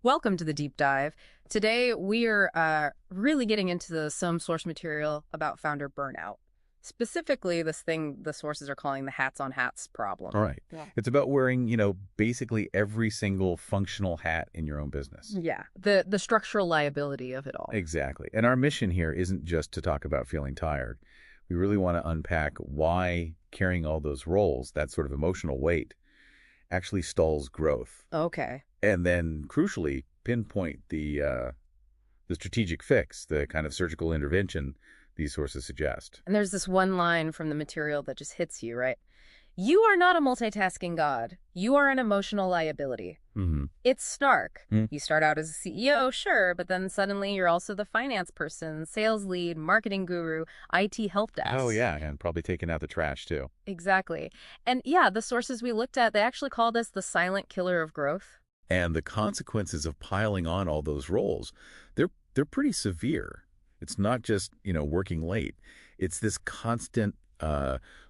Welcome to the deep dive. Today, we are really getting into some source material about founder burnout. Specifically, this thing the sources are calling the hats on hats All problem. right. Yeah. It's about wearing, basically every single functional hat in your own business. Yeah, the structural liability of it all. Exactly. And our mission here isn't just to talk about feeling tired. We really want to unpack why carrying all those roles, that sort of emotional weight, actually stalls growth. Okay. And then, crucially, pinpoint the strategic fix, the kind of surgical intervention these sources suggest. And there's this one line from the material that just hits you, right? You are not a multitasking god. You are an emotional liability. Mm-hmm. It's stark. Hmm. You start out as a CEO, sure, but then suddenly you're also the finance person, sales lead, marketing guru, IT help desk. Oh, yeah, and probably taking out the trash, too. Exactly. And yeah, the sources we looked at, they actually called this the silent killer of growth. And the consequences of piling on all those roles, they're pretty severe. It's not just, working late. It's this constant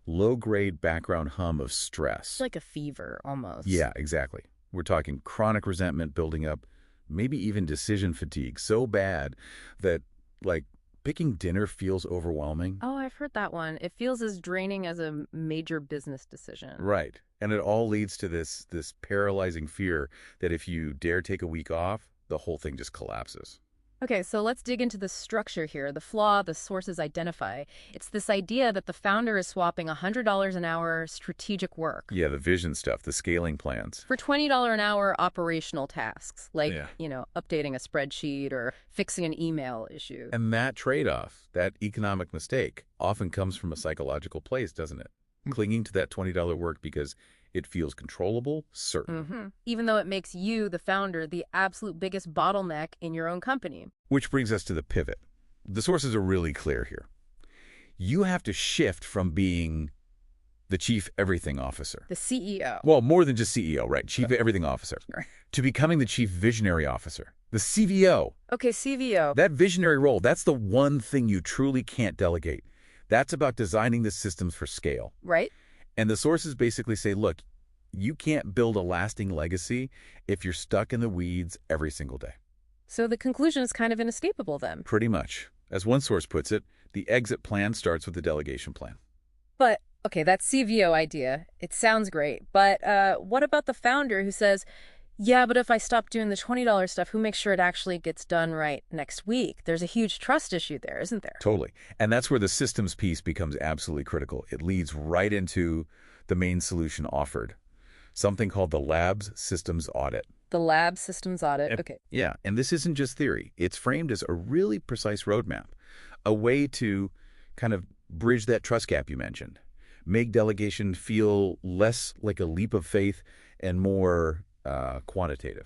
low-grade background hum of stress. It's like a fever almost. Yeah, exactly. We're talking chronic resentment building up, maybe even decision fatigue, so bad that, like, picking dinner feels overwhelming. Oh, I've heard that one. It feels as draining as a major business decision. Right. And it all leads to this paralyzing fear that if you dare take a week off, the whole thing just collapses. Okay, so let's dig into the structure here, the flaw the sources identify. It's this idea that the founder is swapping $100 an hour strategic work Yeah, the vision stuff, the scaling plans. for $20 an hour operational tasks, like, Yeah. Updating a spreadsheet or fixing an email issue. And that trade-off, that economic mistake, often comes from a psychological place, doesn't it? Clinging to that $20 work because it feels controllable, certain. Even though it makes you, the founder, the absolute biggest bottleneck in your own company. Which brings us to the pivot. The sources are really clear here. You have to shift from being the chief everything officer. The CEO. Well, more than just CEO, right? Chief everything officer. Right. To becoming the chief visionary officer, the CVO. Okay, CVO. That visionary role, that's the one thing you truly can't delegate. That's about designing the systems for scale. Right? And the sources basically say, look, you can't build a lasting legacy if you're stuck in the weeds every single day. So the conclusion is kind of inescapable then. Pretty much. As one source puts it, the exit plan starts with the delegation plan. But, okay, that CVO idea, it sounds great. But what about the founder who says, yeah, but if I stop doing the $20 stuff, who makes sure it actually gets done right next week? There's a huge trust issue there, isn't there? Totally. And that's where the systems piece becomes absolutely critical. It leads right into the main solution offered, something called the Labs Systems Audit. The lab systems audit. Okay. Yeah, and this isn't just theory. It's framed as a really precise roadmap, a way to kind of bridge that trust gap you mentioned, make delegation feel less like a leap of faith and more quantitative.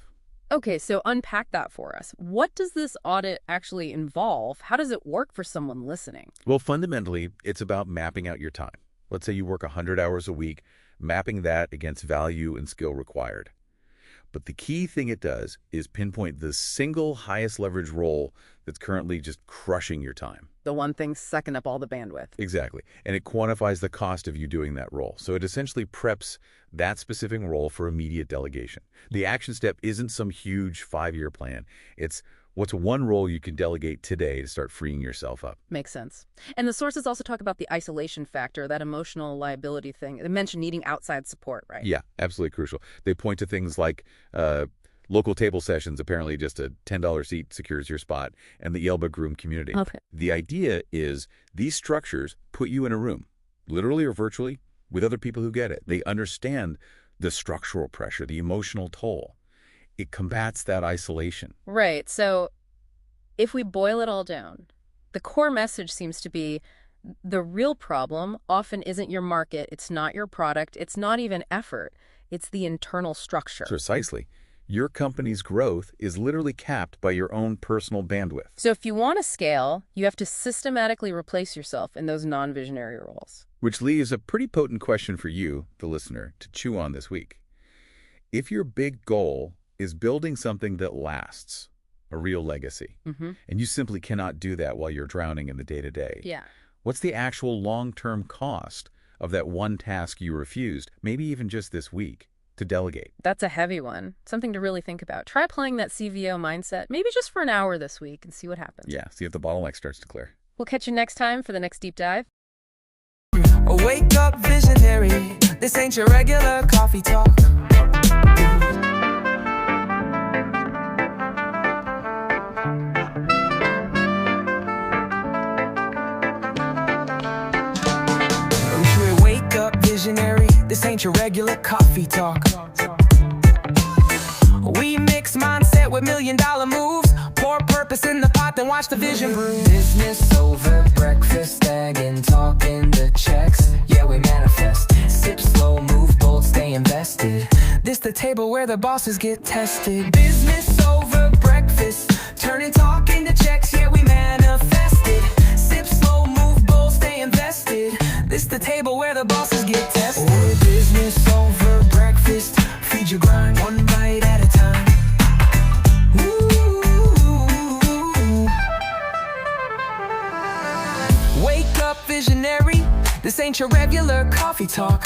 Okay, so unpack that for us. What does this audit actually involve? How does it work for someone listening? Well, fundamentally, it's about mapping out your time. Let's say you work 100 hours a week, mapping that against value and skill required. But the key thing it does is pinpoint the single highest leverage role that's currently just crushing your time. The one thing sucking up all the bandwidth. Exactly. And it quantifies the cost of you doing that role. So it essentially preps that specific role for immediate delegation. The action step isn't some huge 5-year plan. It's what's one role you can delegate today to start freeing yourself up. Makes sense. And the sources also talk about the isolation factor, that emotional liability thing. They mention needing outside support, right? Yeah, absolutely crucial. They point to things like local table sessions, apparently just a $10 seat secures your spot, and the Yale Book Room community. Okay. The idea is these structures put you in a room, literally or virtually, with other people who get it. They understand the structural pressure, the emotional toll. It combats that isolation. Right. So if we boil it all down, the core message seems to be the real problem often isn't your market, it's not your product, it's not even effort, it's the internal structure. Precisely. Your company's growth is literally capped by your own personal bandwidth. So if you want to scale, you have to systematically replace yourself in those non-visionary roles. Which leaves a pretty potent question for you, the listener, to chew on this week. If your big goal is building something that lasts, a real legacy, and you simply cannot do that while you're drowning in the day-to-day, Yeah. what's the actual long-term cost of that one task you refused, maybe even just this week? to delegate. That's a heavy one. Something to really think about. Try applying that CVO mindset, maybe just for an hour this week, and see what happens. Yeah, see if the bottleneck starts to clear. We'll catch you next time for the next deep dive. Wake up, visionary. This ain't your regular coffee talk. Wake up, visionary. This ain't your regular coffee talk. We mix mindset with million-dollar moves. Pour purpose in the pot, then watch the vision brew. Business over breakfast, stagging, talking the checks. Yeah, we manifest. Sip slow, move bold, stay invested. This the table where the bosses get tested. Business over breakfast, turning talk into checks. Yeah, we manifested. Sip slow, move bold, stay invested. This the table where the bosses get tested. Oh, business over breakfast, feed your grind one bite at a time. Wake up, visionary. This ain't your regular coffee talk.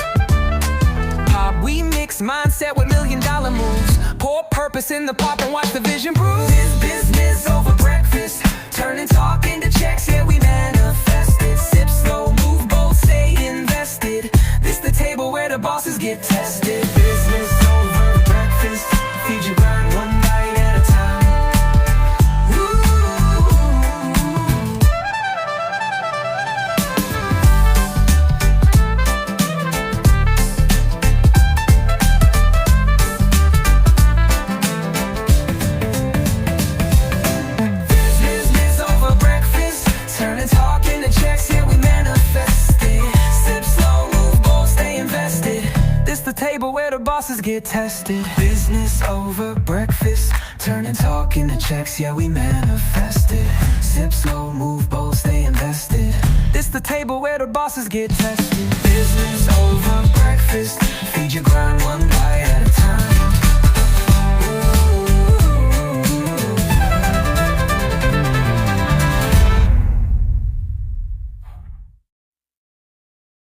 Pop, we mix mindset with million-dollar moves. Pour purpose in the pot and watch the vision brew. This business over breakfast, turning talk into checks. Yeah, we manifest it. Sip slow, move bold, stay invested. This the table where the bosses get tested. Business over breakfast, feed your grind one bite at a time. Table where the bosses get tested. Business over breakfast, turning talk into checks. Yeah, we manifested. Sip slow, move bold, stay invested. This the table where the bosses get tested. Business over breakfast, feed your grind one